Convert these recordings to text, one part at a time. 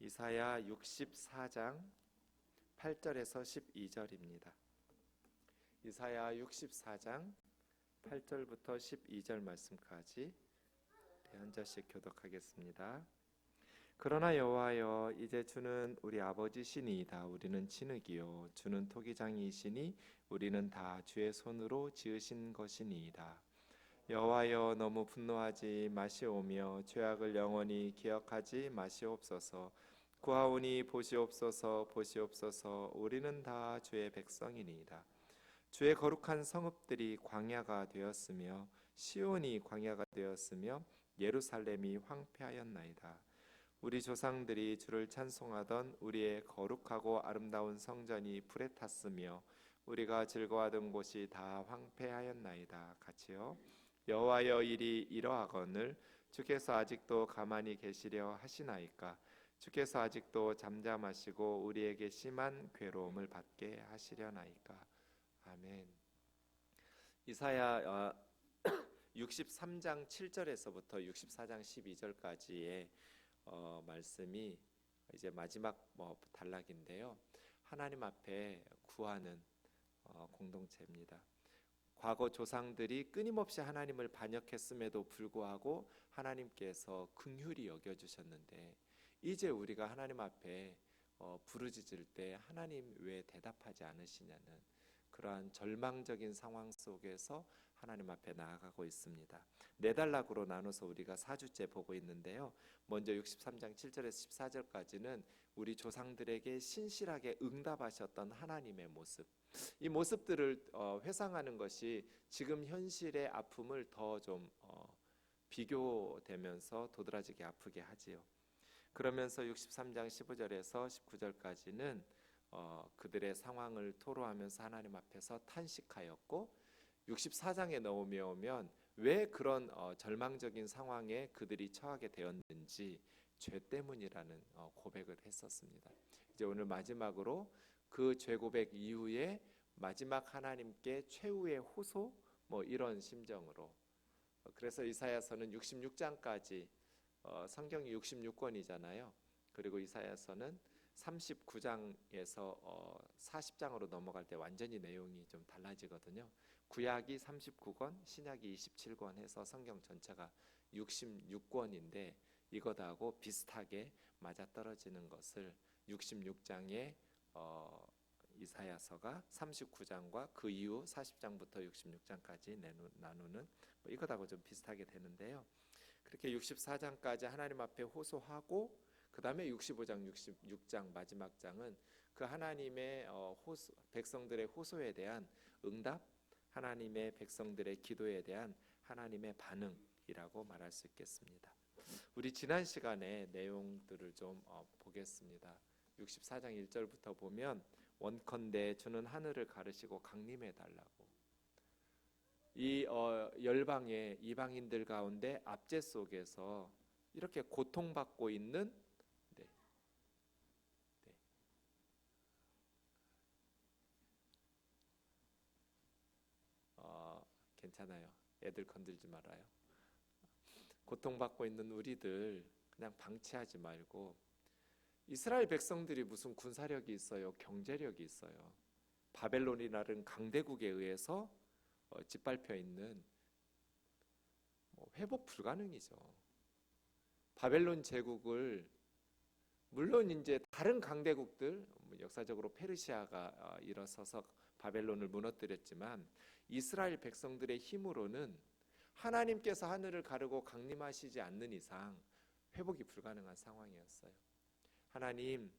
이사야 64장 8절에서 12절입니다. 이사야 64장 8절부터 12절 말씀까지 한 절씩 교독하겠습니다. 그러나 여호와여, 이제 주는 우리 아버지시니이다. 우리는 진흙이요 주는 토기장이시니 우리는 다 주의 손으로 지으신 것이니이다. 여호와여, 너무 분노하지 마시오며 죄악을 영원히 기억하지 마시옵소서. 구하오니 보시옵소서, 보시옵소서. 우리는 다 주의 백성이니이다. 주의 거룩한 성읍들이 광야가 되었으며 시온이 광야가 되었으며 예루살렘이 황폐하였나이다. 우리 조상들이 주를 찬송하던 우리의 거룩하고 아름다운 성전이 불에 탔으며 우리가 즐거워하던 곳이 다 황폐하였나이다. 같이요. 여호와여, 일이 이러하거늘 주께서 아직도 가만히 계시려 하시나이까? 주께서 아직도 잠잠하시고 우리에게 심한 괴로움을 받게 하시려나이까? 아멘. 이사야 63장 7절에서부터 64장 12절까지의 말씀이 이제 마지막 단락인데요. 하나님 앞에 구하는 공동체입니다. 과거 조상들이 끊임없이 하나님을 반역했음에도 불구하고 하나님께서 긍휼히 여겨주셨는데, 이제 우리가 하나님 앞에 부르짖을 때 하나님 왜 대답하지 않으시냐는 그러한 절망적인 상황 속에서 하나님 앞에 나아가고 있습니다. 네 단락으로 나눠서 우리가 4주째 보고 있는데요. 먼저 63장 7절에서 14절까지는 우리 조상들에게 신실하게 응답하셨던 하나님의 모습, 이 모습들을 회상하는 것이 지금 현실의 아픔을 더 좀 비교되면서 도드라지게 아프게 하지요. 그러면서 63장 15절에서 19절까지는 그들의 상황을 토로하면서 하나님 앞에서 탄식하였고, 64장에 넘어오면 왜 그런 절망적인 상황에 그들이 처하게 되었는지 죄 때문이라는 고백을 했었습니다. 이제 오늘 마지막으로 그 죄 고백 이후에 마지막 하나님께 최후의 호소, 이런 심정으로, 그래서 이사야서는 66장까지 성경이 66권이잖아요. 그리고 이사야서는 39장에서 40장으로 넘어갈 때 완전히 내용이 좀 달라지거든요. 구약이 39권, 신약이 27권 해서 성경 전체가 66권인데 이것하고 비슷하게 맞아떨어지는 것을 66장의 이사야서가 39장과 그 이후 40장부터 66장까지 나누는 이것하고 좀 비슷하게 되는데요. 그렇게 64장까지 하나님 앞에 호소하고, 그 다음에 65장, 66장 마지막 장은 그 하나님의 백성들의 호소에 대한 응답, 하나님의 백성들의 기도에 대한 하나님의 반응이라고 말할 수 있겠습니다. 우리 지난 시간에 내용들을 좀 보겠습니다. 64장 1절부터 보면 원컨대 주는 하늘을 가르시고 강림해 달라고. 이 열방의 이방인들 가운데 압제 속에서 이렇게 고통받고 있는 괜찮아요. 애들 건들지 말아요. 고통받고 있는 우리들 그냥 방치하지 말고, 이스라엘 백성들이 무슨 군사력이 있어요? 경제력이 있어요? 바벨론이라는 강대국에 의해서 짓밟혀 있는 회복 불가능이죠. 바벨론 제국을, 물론 이제 다른 강대국들, 역사적으로 페르시아가 일어서서 바벨론을 무너뜨렸지만 이스라엘 백성들의 힘으로는 하나님께서 하늘을 가르고 강림하시지 않는 이상 회복이 불가능한 상황이었어요. 하나님,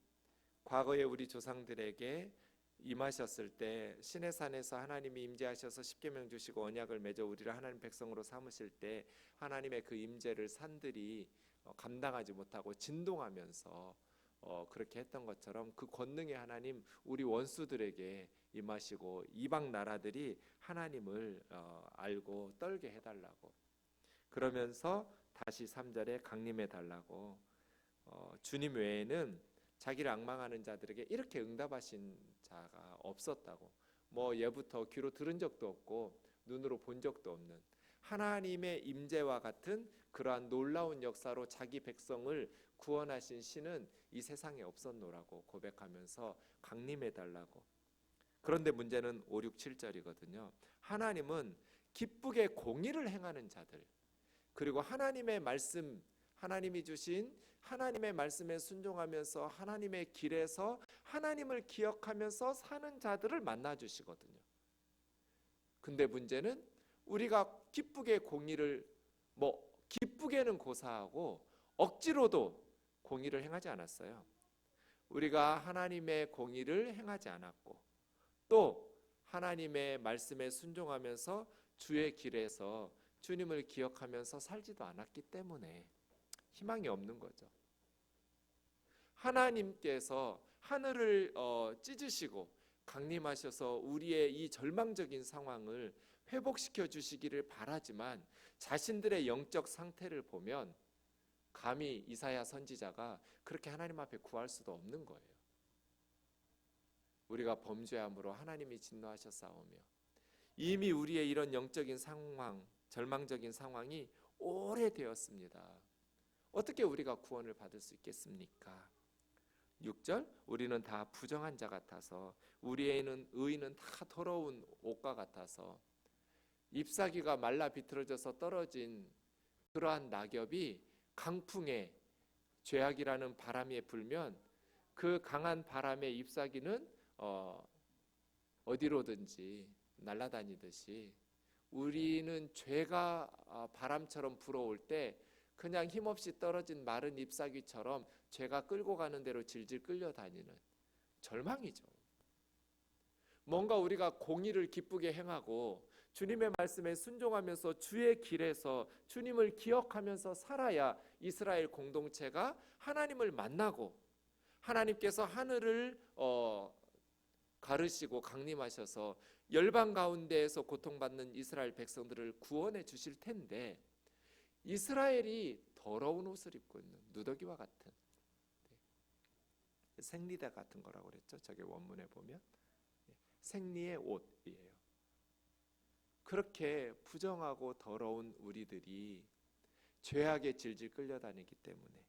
과거에 우리 조상들에게 임하셨을 때 시내산에서 하나님이 임재하셔서 십계명 주시고 언약을 맺어 우리를 하나님 백성으로 삼으실 때 하나님의 그 임재를 산들이 감당하지 못하고 진동하면서 그렇게 했던 것처럼 그 권능의 하나님, 우리 원수들에게 임하시고 이방 나라들이 하나님을 알고 떨게 해달라고, 그러면서 다시 3절에 강림해 달라고, 주님 외에는 자기를 앙망하는 자들에게 이렇게 응답하신 자가 없었다고, 예부터 귀로 들은 적도 없고 눈으로 본 적도 없는 하나님의 임재와 같은 그러한 놀라운 역사로 자기 백성을 구원하신 신은 이 세상에 없었노라고 고백하면서 강림해 달라고. 그런데 문제는 5, 6, 7절이거든요. 하나님은 기쁘게 공의를 행하는 자들, 그리고 하나님의 말씀, 하나님이 주신 하나님의 말씀에 순종하면서 하나님의 길에서 하나님을 기억하면서 사는 자들을 만나 주시거든요. 근데 문제는 우리가 기쁘게 공의를 기쁘게는 고사하고 억지로도 공의를 행하지 않았어요. 우리가 하나님의 공의를 행하지 않았고 또 하나님의 말씀에 순종하면서 주의 길에서 주님을 기억하면서 살지도 않았기 때문에 희망이 없는 거죠. 하나님께서 하늘을 찢으시고 강림하셔서 우리의 이 절망적인 상황을 회복시켜 주시기를 바라지만 자신들의 영적 상태를 보면 감히 이사야 선지자가 그렇게 하나님 앞에 구할 수도 없는 거예요. 우리가 범죄함으로 하나님이 진노하셨사오며 이미 우리의 이런 영적인 상황, 절망적인 상황이 오래되었습니다. 어떻게 우리가 구원을 받을 수 있겠습니까? 6절, 우리는 다 부정한 자 같아서 우리의 의는 다 더러운 옷과 같아서 잎사귀가 말라 비틀어져서 떨어진 그러한 낙엽이 강풍에 죄악이라는 바람에 불면 그 강한 바람에 잎사귀는 어디로든지 날아다니듯이 우리는 죄가 바람처럼 불어올 때 그냥 힘없이 떨어진 마른 잎사귀처럼 죄가 끌고 가는 대로 질질 끌려다니는 절망이죠. 뭔가 우리가 공의를 기쁘게 행하고 주님의 말씀에 순종하면서 주의 길에서 주님을 기억하면서 살아야 이스라엘 공동체가 하나님을 만나고 하나님께서 하늘을 가르시고 강림하셔서 열방 가운데에서 고통받는 이스라엘 백성들을 구원해 주실 텐데 이스라엘이 더러운 옷을 입고 있는 누더기와 같은 생리대 같은 거라고 그랬죠. 저게 원문에 보면 생리의 옷이에요. 그렇게 부정하고 더러운 우리들이 죄악에 질질 끌려다니기 때문에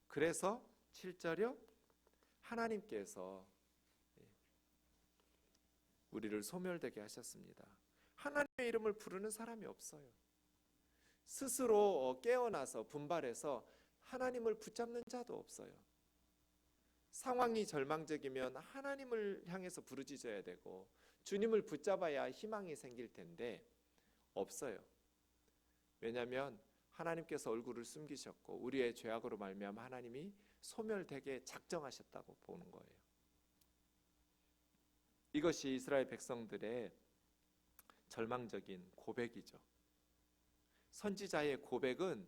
그래서 7절이요 하나님께서 우리를 소멸되게 하셨습니다. 하나님의 이름을 부르는 사람이 없어요. 스스로 깨어나서 분발해서 하나님을 붙잡는 자도 없어요. 상황이 절망적이면 하나님을 향해서 부르짖어야 되고 주님을 붙잡아야 희망이 생길 텐데 없어요. 왜냐하면 하나님께서 얼굴을 숨기셨고 우리의 죄악으로 말미암아 하나님이 소멸되게 작정하셨다고 보는 거예요. 이것이 이스라엘 백성들의 절망적인 고백이죠. 선지자의 고백은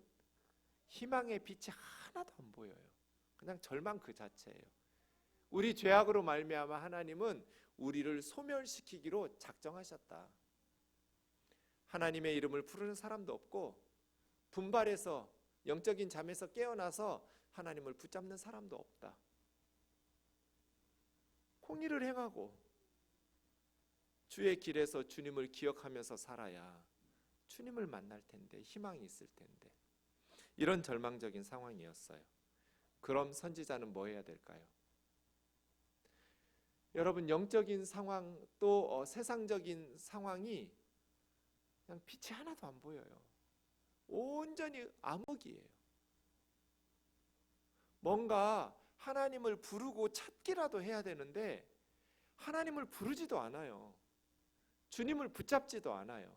희망의 빛이 하나도 안 보여요. 그냥 절망 그 자체예요. 우리 죄악으로 말미암아 하나님은 우리를 소멸시키기로 작정하셨다. 하나님의 이름을 부르는 사람도 없고 분발해서 영적인 잠에서 깨어나서 하나님을 붙잡는 사람도 없다. 공의를 행하고 주의 길에서 주님을 기억하면서 살아야 주님을 만날 텐데 희망이 있을 텐데 이런 절망적인 상황이었어요. 그럼 선지자는 뭐 해야 될까요? 여러분 영적인 상황 또 세상적인 상황이 그냥 빛이 하나도 안 보여요. 온전히 암흑이에요. 뭔가 하나님을 부르고 찾기라도 해야 되는데 하나님을 부르지도 않아요. 주님을 붙잡지도 않아요.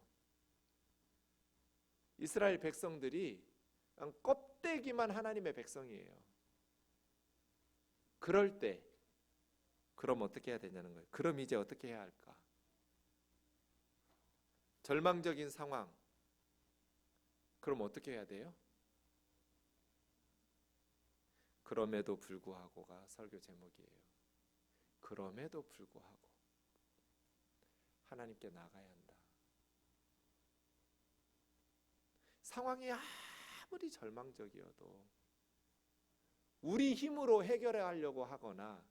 이스라엘 백성들이 그냥 껍데기만 하나님의 백성이에요. 그럴 때 그럼 어떻게 해야 되냐는 거예요. 그럼 이제 어떻게 해야 할까? 절망적인 상황. 그럼 어떻게 해야 돼요? 그럼에도 불구하고가 설교 제목이에요. 그럼에도 불구하고 하나님께 나가야 한다. 상황이 아무리 절망적이어도 우리 힘으로 해결하려고 하거나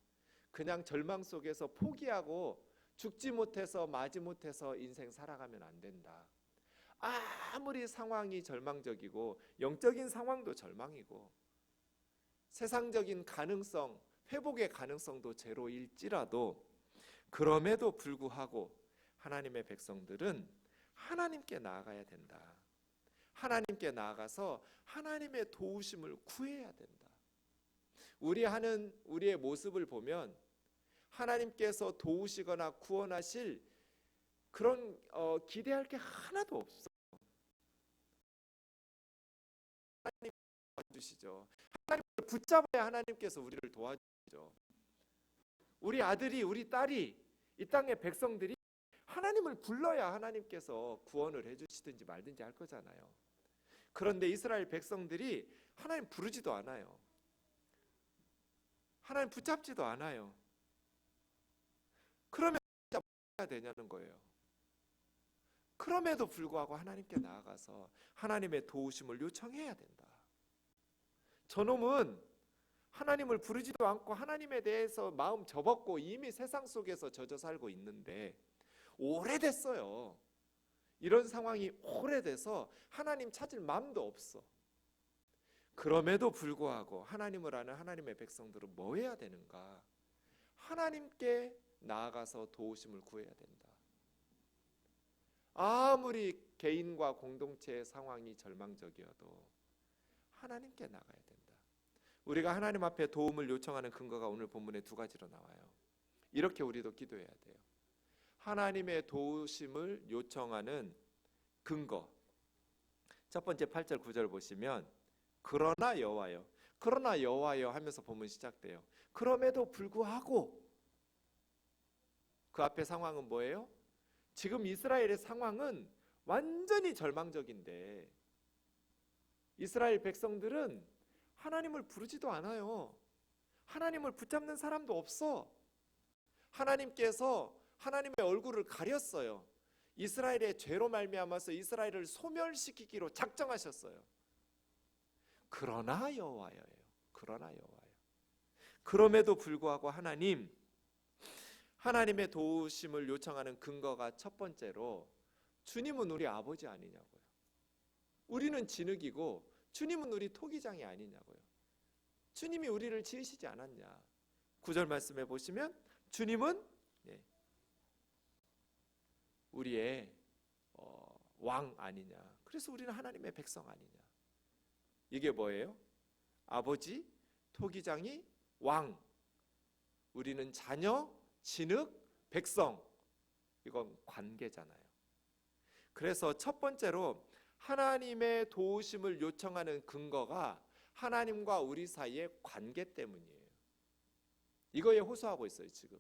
그냥 절망 속에서 포기하고 죽지 못해서 마지 못해서 인생 살아가면 안 된다. 아무리 상황이 절망적이고 영적인 상황도 절망이고 세상적인 가능성, 회복의 가능성도 제로일지라도 그럼에도 불구하고 하나님의 백성들은 하나님께 나아가야 된다. 하나님께 나아가서 하나님의 도우심을 구해야 된다. 우리의 모습을 보면 하나님께서 도우시거나 구원하실 그런 기대할 게 하나도 없어. 하나님 도와주시죠. 하나님을 붙잡아야 하나님께서 우리를 도와주시죠. 우리 아들이, 우리 딸이, 이 땅의 백성들이 하나님을 불러야 하나님께서 구원을 해주시든지 말든지 할 거잖아요. 그런데 이스라엘 백성들이 하나님 부르지도 않아요. 하나님 붙잡지도 않아요. 그러면 진짜 뭐가 되냐는 거예요. 그럼에도 불구하고 하나님께 나아가서 하나님의 도우심을 요청해야 된다. 저놈은 하나님을 부르지도 않고 하나님에 대해서 마음 접었고 이미 세상 속에서 젖어 살고 있는데 오래됐어요. 이런 상황이 오래돼서 하나님 찾을 마음도 없어. 그럼에도 불구하고 하나님을 아는 하나님의 백성들은 뭐 해야 되는가? 하나님께 나아가서 도우심을 구해야 된다. 아무리 개인과 공동체의 상황이 절망적이어도 하나님께 나가야 된다. 우리가 하나님 앞에 도움을 요청하는 근거가 오늘 본문에 두 가지로 나와요. 이렇게 우리도 기도해야 돼요. 하나님의 도우심을 요청하는 근거. 첫 번째 8절 9절 보시면 그러나 여호와여, 그러나 여호와여 하면서 본문 시작돼요. 그럼에도 불구하고 그 앞에 상황은 뭐예요? 지금 이스라엘의 상황은 완전히 절망적인데 이스라엘 백성들은 하나님을 부르지도 않아요. 하나님을 붙잡는 사람도 없어. 하나님께서 하나님의 얼굴을 가렸어요. 이스라엘의 죄로 말미암아서 이스라엘을 소멸시키기로 작정하셨어요. 그러나 여호와여예요. 그러나 여호와여. 그럼에도 불구하고 하나님의 도우심을 요청하는 근거가 첫 번째로 주님은 우리 아버지 아니냐고요. 우리는 진흙이고 주님은 우리 토기장이 아니냐고요. 주님이 우리를 지으시지 않았냐. 9절 말씀해 보시면 주님은 우리의 왕 아니냐. 그래서 우리는 하나님의 백성 아니냐. 이게 뭐예요? 아버지, 토기장이 왕, 우리는 자녀, 진흙, 백성. 이건 관계잖아요. 그래서 첫 번째로 하나님의 도우심을 요청하는 근거가 하나님과 우리 사이의 관계 때문이에요. 이거에 호소하고 있어요. 지금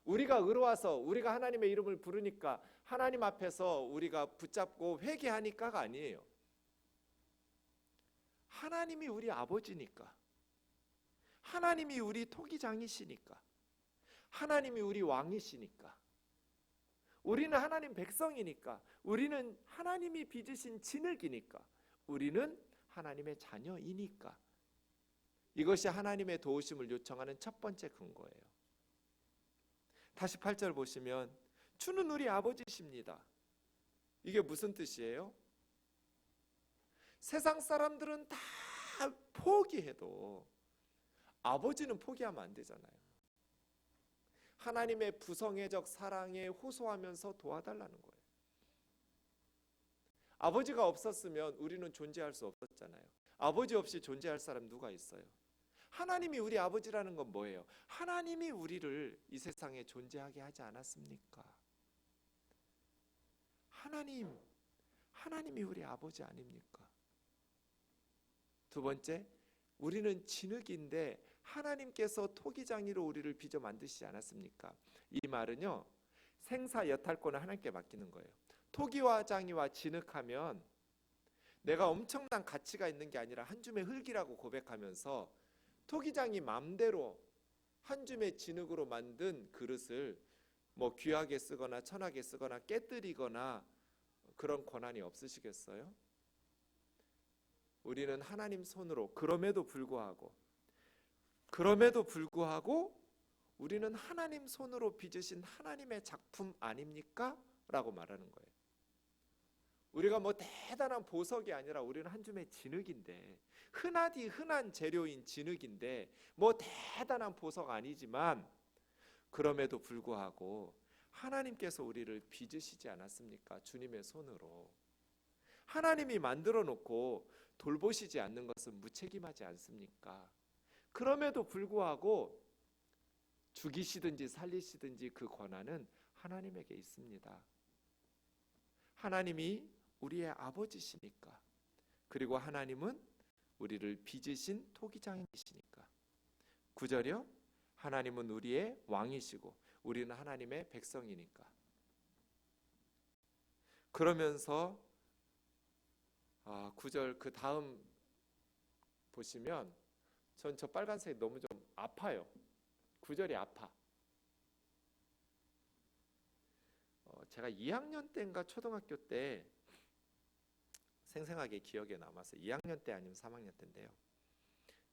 우리가 의로와서 우리가 하나님의 이름을 부르니까 하나님 앞에서 우리가 붙잡고 회개하니까가 아니에요. 하나님이 우리 아버지니까, 하나님이 우리 토기장이시니까, 하나님이 우리 왕이시니까, 우리는 하나님 백성이니까, 우리는 하나님이 빚으신 진흙이니까, 우리는 하나님의 자녀이니까, 이것이 하나님의 도우심을 요청하는 첫 번째 근거예요. 다시 8절 보시면 주는 우리 아버지십니다. 이게 무슨 뜻이에요? 세상 사람들은 다 포기해도 아버지는 포기하면 안 되잖아요. 하나님의 부성애적 사랑에 호소하면서 도와달라는 거예요. 아버지가 없었으면 우리는 존재할 수 없었잖아요. 아버지 없이 존재할 사람 누가 있어요? 하나님이 우리 아버지라는 건 뭐예요? 하나님이 우리를 이 세상에 존재하게 하지 않았습니까? 하나님이 우리 아버지 아닙니까? 두 번째, 우리는 진흙인데 하나님께서 토기장이로 우리를 빚어 만드시지 않았습니까? 이 말은요, 생사 여탈권을 하나님께 맡기는 거예요. 토기와 장이와 진흙하면 내가 엄청난 가치가 있는 게 아니라 한 줌의 흙이라고 고백하면서 토기장이 맘대로 한 줌의 진흙으로 만든 그릇을 뭐 귀하게 쓰거나 천하게 쓰거나 깨뜨리거나 그런 권한이 없으시겠어요? 우리는 하나님 손으로 그럼에도 불구하고 우리는 하나님 손으로 빚으신 하나님의 작품 아닙니까? 라고 말하는 거예요. 우리가 뭐 대단한 보석이 아니라 우리는 한 줌의 진흙인데, 흔하디 흔한 재료인 진흙인데 뭐 대단한 보석 아니지만 그럼에도 불구하고 하나님께서 우리를 빚으시지 않았습니까? 주님의 손으로. 하나님이 만들어 놓고 돌보시지 않는 것은 무책임하지 않습니까? 그럼에도 불구하고 죽이시든지 살리시든지 그 권한은 하나님에게 있습니다. 하나님이 우리의 아버지시니까. 그리고 하나님은 우리를 빚으신 토기장이시니까. 9절이요. 하나님은 우리의 왕이시고 우리는 하나님의 백성이니까. 그러면서 9절 그 다음 보시면 전 저 빨간색이 너무 좀 아파요. 9절이 아파. 제가 2학년 때인가 초등학교 때 생생하게 기억에 남았어요. 2학년 때 아니면 3학년 때인데요.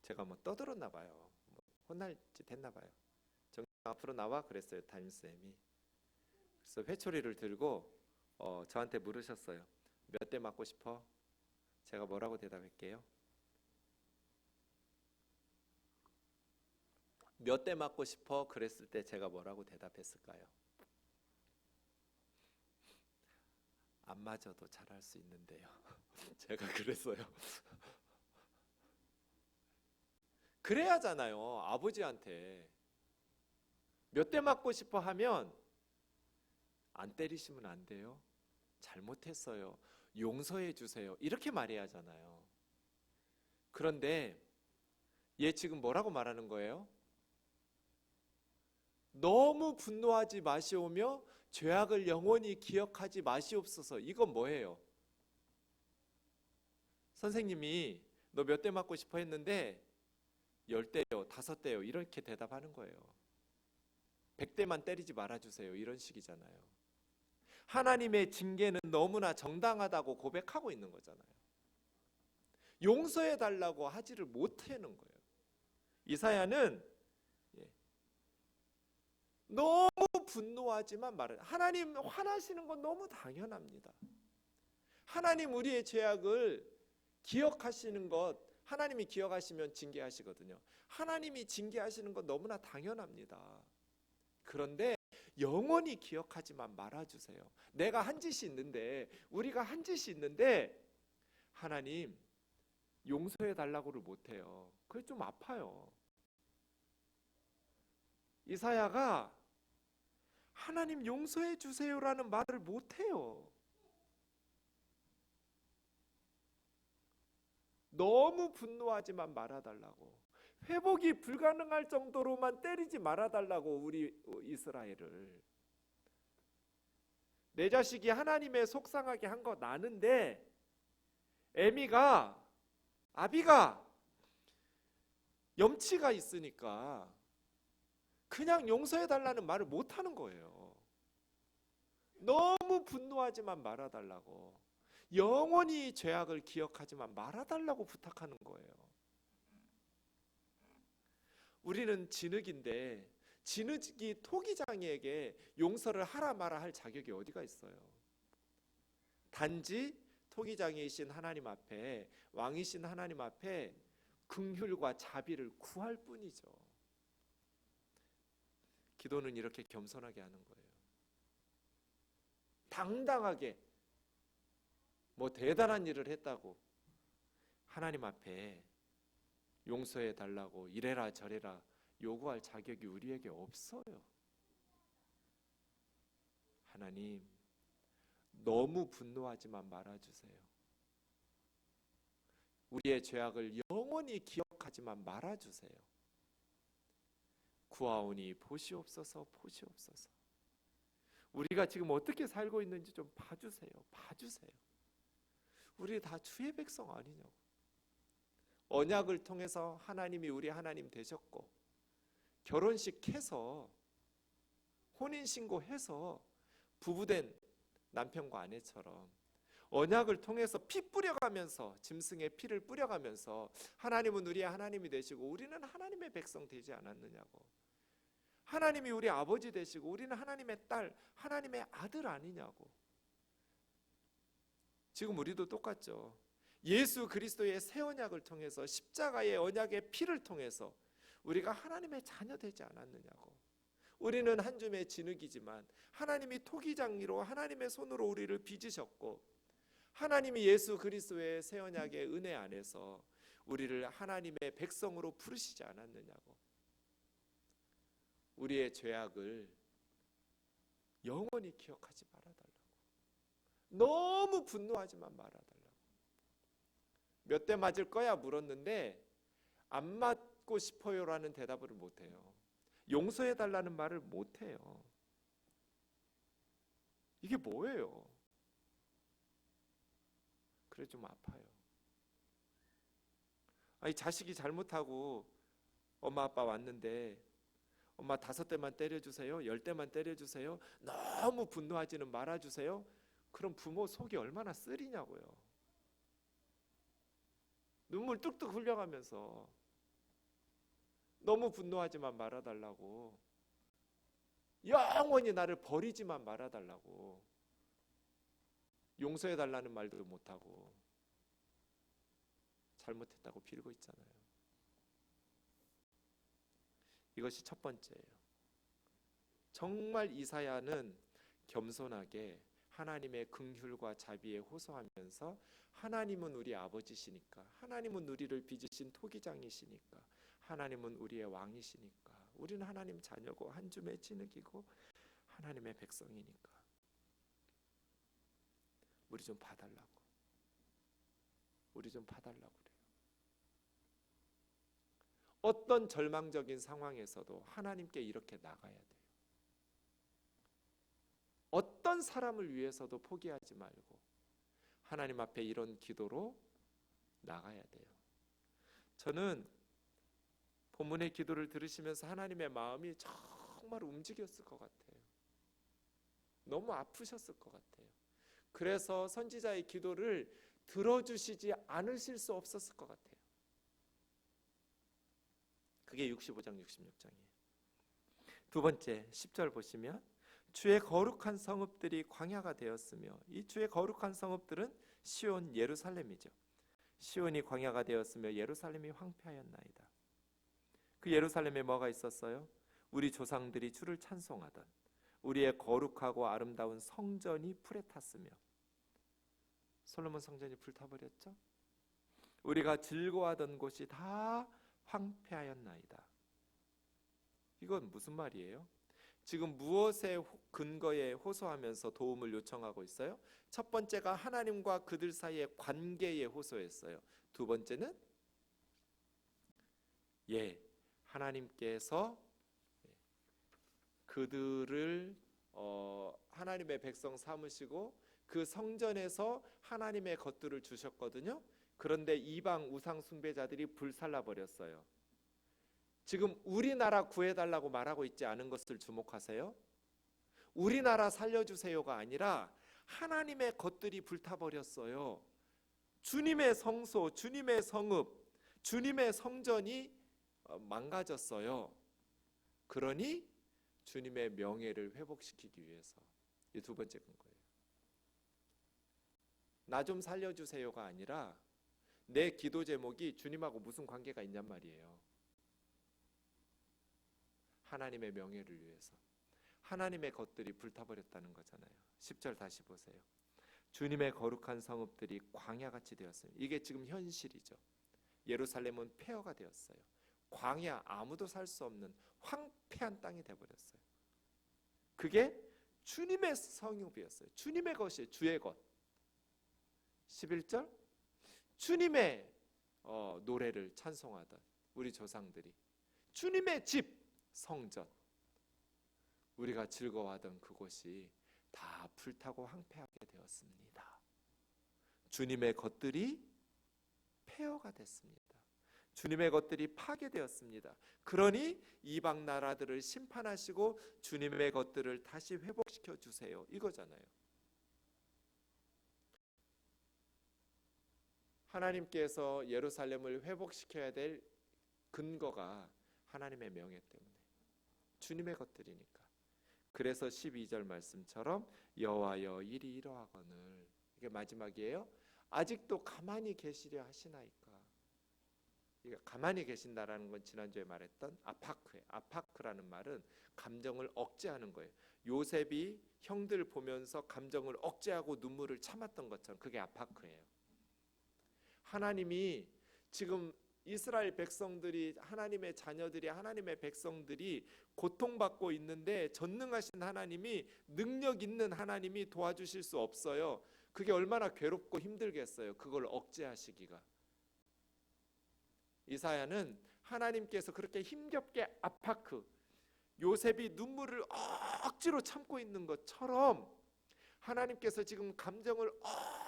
제가 뭐 떠들었나 봐요. 뭐 혼날 짓 했나 봐요. 정경 앞으로 나와 그랬어요. 담임쌤이. 그래서 회초리를 들고 저한테 물으셨어요. 몇 대 맞고 싶어? 제가 뭐라고 대답할게요? 몇 대 맞고 싶어? 그랬을 때 제가 뭐라고 대답했을까요? 안 맞아도 잘할 수 있는데요. 제가 그랬어요. 그래야잖아요. 아버지한테 몇 대 맞고 싶어 하면 안 때리시면 안 돼요. 잘못했어요. 용서해 주세요. 이렇게 말해야 하잖아요. 그런데 얘 지금 뭐라고 말하는 거예요? 너무 분노하지 마시오며 죄악을 영원히 기억하지 마시옵소서. 이건 뭐예요? 선생님이 너 몇 대 맞고 싶어 했는데 10대요, 5대요 이렇게 대답하는 거예요. 100대만 때리지 말아주세요. 이런 식이잖아요. 하나님의 징계는 너무나 정당하다고 고백하고 있는 거잖아요. 용서해 달라고 하지를 못하는 거예요. 이사야는 너무 분노하지만 말을, 하나님 화나시는 건 너무 당연합니다. 하나님 우리의 죄악을 기억하시는 것, 하나님이 기억하시면 징계하시거든요. 하나님이 징계하시는 건 너무나 당연합니다. 그런데 영원히 기억하지만 말아주세요. 내가 한 짓이 있는데, 우리가 한 짓이 있는데 하나님 용서해 달라고를 못해요. 그게 좀 아파요. 이사야가 하나님 용서해 주세요라는 말을 못해요. 너무 분노하지만 말아달라고, 회복이 불가능할 정도로만 때리지 말아달라고. 우리 이스라엘을, 내 자식이 하나님의 속상하게 한 거 나는데 아비가 염치가 있으니까 그냥 용서해달라는 말을 못하는 거예요. 너무 분노하지만 말아달라고, 영원히 죄악을 기억하지만 말아달라고 부탁하는 거예요. 우리는 진흙인데 진흙이 토기장이에게 용서를 하라 마라 할 자격이 어디가 있어요? 단지 토기장이신 하나님 앞에, 왕이신 하나님 앞에 긍휼과 자비를 구할 뿐이죠. 기도는 이렇게 겸손하게 하는 거예요. 당당하게 뭐 대단한 일을 했다고 하나님 앞에 용서해 달라고 이래라 저래라 요구할 자격이 우리에게 없어요. 하나님 너무 분노하지만 말아주세요. 우리의 죄악을 영원히 기억하지만 말아주세요. 구하오니 보시옵소서, 보시옵소서. 우리가 지금 어떻게 살고 있는지 좀 봐주세요. 봐주세요. 우리 다 주의 백성 아니냐고. 언약을 통해서 하나님이 우리 하나님 되셨고, 결혼식 해서 혼인신고해서 부부된 남편과 아내처럼 언약을 통해서 피 뿌려가면서, 짐승의 피를 뿌려가면서 하나님은 우리의 하나님이 되시고 우리는 하나님의 백성 되지 않았느냐고. 하나님이 우리 아버지 되시고 우리는 하나님의 딸, 하나님의 아들 아니냐고. 지금 우리도 똑같죠. 예수 그리스도의 새 언약을 통해서 십자가의 언약의 피를 통해서 우리가 하나님의 자녀 되지 않았느냐고. 우리는 한 줌의 진흙이지만 하나님이 토기장이로 하나님의 손으로 우리를 빚으셨고, 하나님이 예수 그리스도의 새 언약의 은혜 안에서 우리를 하나님의 백성으로 부르시지 않았느냐고. 우리의 죄악을 영원히 기억하지 말아달라고. 너무 분노하지만 말아달라고. 몇 대 맞을 거야 물었는데 안 맞고 싶어요라는 대답을 못해요. 용서해달라는 말을 못해요. 이게 뭐예요? 그래 좀 아파요. 아니, 자식이 잘못하고 엄마 아빠 왔는데 엄마 5대만 때려주세요, 10대만 때려주세요, 너무 분노하지는 말아주세요. 그럼 부모 속이 얼마나 쓰리냐고요. 눈물 뚝뚝 흘려가면서 너무 분노하지만 말아달라고, 영원히 나를 버리지만 말아달라고, 용서해달라는 말도 못하고 잘못했다고 빌고 있잖아요. 이것이 첫 번째예요. 정말 이사야는 겸손하게 하나님의 긍휼과 자비에 호소하면서 하나님은 우리 아버지시니까, 하나님은 우리를 빚으신 토기장이시니까, 하나님은 우리의 왕이시니까, 우리는 하나님 자녀고 한 줌의 진흙이고 하나님의 백성이니까 우리 좀 봐달라고, 우리 좀 봐달라고 그래요. 어떤 절망적인 상황에서도 하나님께 이렇게 나가야 돼요. 어떤 사람을 위해서도 포기하지 말고 하나님 앞에 이런 기도로 나가야 돼요. 저는 본문의 기도를 들으시면서 하나님의 마음이 정말 움직였을 것 같아요. 너무 아프셨을 것 같아요. 그래서 선지자의 기도를 들어주시지 않으실 수 없었을 것 같아요. 그게 65장 66장이에요. 두 번째 10절 보시면 주의 거룩한 성읍들이 광야가 되었으며, 이 주의 거룩한 성읍들은 시온 예루살렘이죠. 시온이 광야가 되었으며 예루살렘이 황폐하였나이다. 그 예루살렘에 뭐가 있었어요? 우리 조상들이 주를 찬송하던 우리의 거룩하고 아름다운 성전이 불에 탔으며, 솔로몬 성전이 불타버렸죠. 우리가 즐거워하던 곳이 다 황폐하였나이다. 이건 무슨 말이에요? 지금 무엇의 근거에 호소하면서 도움을 요청하고 있어요? 첫 번째가 하나님과 그들 사이의 관계에 호소했어요. 두 번째는 하나님께서 그들을 하나님의 백성 삼으시고 그 성전에서 하나님의 것들을 주셨거든요. 그런데 이방 우상 숭배자들이 불살라 버렸어요. 지금 우리나라 구해달라고 말하고 있지 않은 것을 주목하세요. 우리나라 살려주세요가 아니라 하나님의 것들이 불타버렸어요. 주님의 성소, 주님의 성읍, 주님의 성전이 망가졌어요. 그러니 주님의 명예를 회복시키기 위해서. 이 두 번째 근거예요. 나 좀 살려주세요가 아니라 내 기도 제목이 주님하고 무슨 관계가 있냔 말이에요. 하나님의 명예를 위해서. 하나님의 것들이 불타버렸다는 거잖아요. 10절 다시 보세요. 주님의 거룩한 성읍들이 광야같이 되었습니다. 이게 지금 현실이죠. 예루살렘은 폐허가 되었어요. 광야, 아무도 살 수 없는 황폐한 땅이 되어버렸어요. 그게 주님의 성읍이었어요. 주님의 것이에요. 주의 것. 11절 주님의 노래를 찬송하던 우리 조상들이, 주님의 집 성전, 우리가 즐거워하던 그곳이 다 불타고 황폐하게 되었습니다. 주님의 것들이 폐허가 됐습니다. 주님의 것들이 파괴되었습니다. 그러니 이방 나라들을 심판하시고 주님의 것들을 다시 회복시켜 주세요, 이거잖아요. 하나님께서 예루살렘을 회복시켜야 될 근거가 하나님의 명예 때문에, 주님의 것들이니까. 그래서 12절 말씀처럼 여호와여 일이 이러하거늘, 이게 마지막이에요. 아직도 가만히 계시려 하시나이까. 이게 가만히 계신다라는 건 지난주에 말했던 아파크예요. 아파크라는 말은 감정을 억제하는 거예요. 요셉이 형들 보면서 감정을 억제하고 눈물을 참았던 것처럼 그게 아파크예요. 하나님이 지금 이스라엘 백성들이, 하나님의 자녀들이, 하나님의 백성들이 고통받고 있는데 전능하신 하나님이, 능력 있는 하나님이 도와주실 수 없어요. 그게 얼마나 괴롭고 힘들겠어요. 그걸 억제하시기가. 이사야는 하나님께서 그렇게 힘겹게 아파크, 요셉이 눈물을 억지로 참고 있는 것처럼 하나님께서 지금 감정을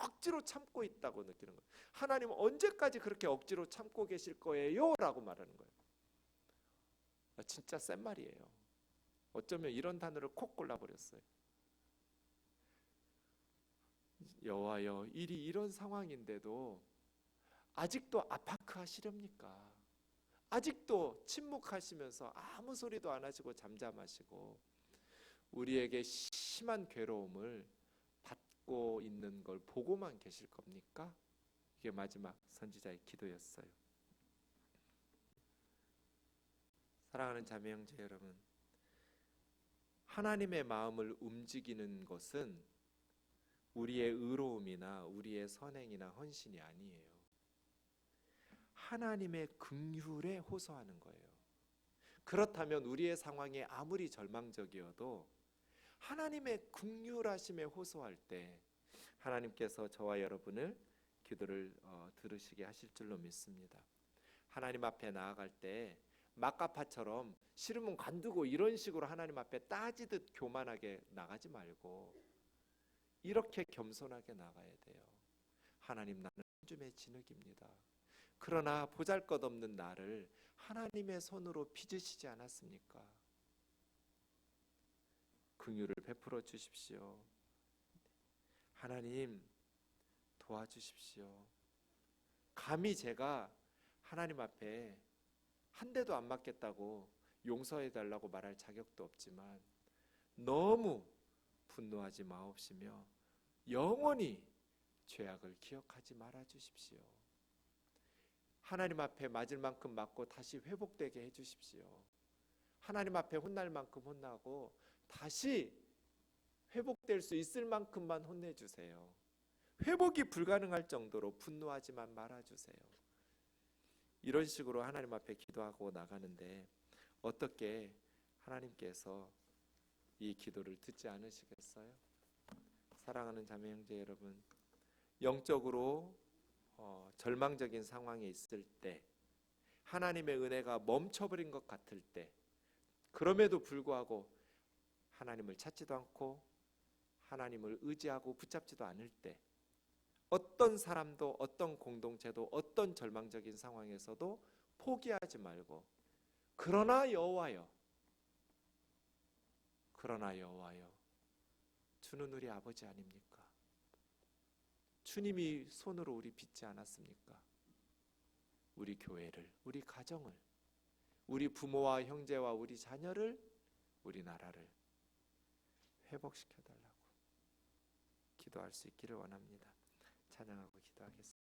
억지로 참고 있다고 느끼는 거예요. 하나님은 언제까지 그렇게 억지로 참고 계실 거예요? 라고 말하는 거예요. 진짜 센 말이에요. 어쩌면 이런 단어를 콕 골라버렸어요. 여호와여, 일이 이런 상황인데도 아직도 아파크 하시렵니까? 아직도 침묵하시면서 아무 소리도 안 하시고 잠잠하시고 우리에게 심한 괴로움을 받고 있는 걸 보고만 계실 겁니까? 이게 마지막 선지자의 기도였어요. 사랑하는 자매 형제 여러분, 하나님의 마음을 움직이는 것은 우리의 의로움이나 우리의 선행이나 헌신이 아니에요. 하나님의 긍휼에 호소하는 거예요. 그렇다면 우리의 상황이 아무리 절망적이어도 하나님의 긍휼하심에 호소할 때 하나님께서 저와 여러분을 기도를 들으시게 하실 줄로 믿습니다. 하나님 앞에 나아갈 때 막가파처럼 싫으면 관두고 이런 식으로 하나님 앞에 따지듯 교만하게 나가지 말고 이렇게 겸손하게 나가야 돼요. 하나님, 나는 한 줌의 진흙입니다. 그러나 보잘것없는 나를 하나님의 손으로 빚으시지 않았습니까? 긍휼을 베풀어 주십시오. 하나님 도와주십시오. 감히 제가 하나님 앞에 한 대도 안 맞겠다고 용서해 달라고 말할 자격도 없지만 너무 분노하지 마옵시며 영원히 죄악을 기억하지 말아 주십시오. 하나님 앞에 맞을 만큼 맞고 다시 회복되게 해주십시오. 하나님 앞에 혼날 만큼 혼나고 다시 회복될 수 있을 만큼만 혼내주세요. 회복이 불가능할 정도로 분노하지만 말아주세요. 이런 식으로 하나님 앞에 기도하고 나가는데 어떻게 하나님께서 이 기도를 듣지 않으시겠어요? 사랑하는 자매 형제 여러분, 영적으로 절망적인 상황에 있을 때, 하나님의 은혜가 멈춰버린 것 같을 때, 그럼에도 불구하고 하나님을 찾지도 않고 하나님을 의지하고 붙잡지도 않을 때, 어떤 사람도 어떤 공동체도 어떤 절망적인 상황에서도 포기하지 말고 그러나 여호와여, 그러나 여호와여, 주는 우리 아버지 아닙니까? 주님이 손으로 우리 빚지 않았습니까? 우리 교회를, 우리 가정을, 우리 부모와 형제와 우리 자녀를, 우리 나라를 회복시켜달라고 기도할 수 있기를 원합니다. 찬양하고 기도하겠습니다.